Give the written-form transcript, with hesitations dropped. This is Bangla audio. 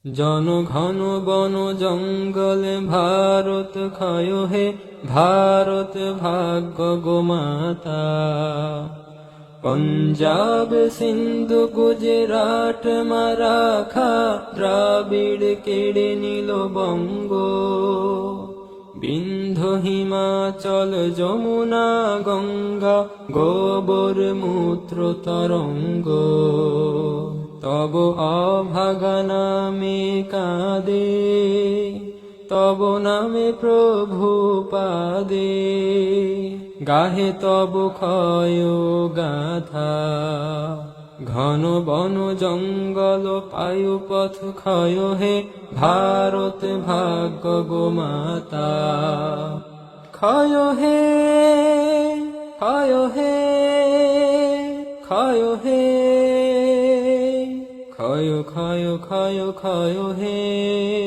জনঘন বন জঙ্গলে ভারত ক্ষয় হে, ভারত ভাগ্য গোমাতা। পঞ্জাব সিন্ধু গুজরাট মারাঠা, দ্রাবিড় কেড়ে নিল বঙ্গ। বিন্ধ্য হিমাচল যমুনা গঙ্গা, গোবর মূত্র তরঙ্গ। তব অভাগা নামে কাঁদে, তব নামে প্রভু পাদে। গাহে তব ক্ষয় গাথা, ঘন বন জঙ্গল পায়ু পথ ক্ষয় হে, ভারত ভাগ্য গোমাতা। ক্ষয় হে, ক্ষয় হে, ক্ষয় হে, ক্ষয় ক্ষয় ক্ষয় ক্ষয় হে।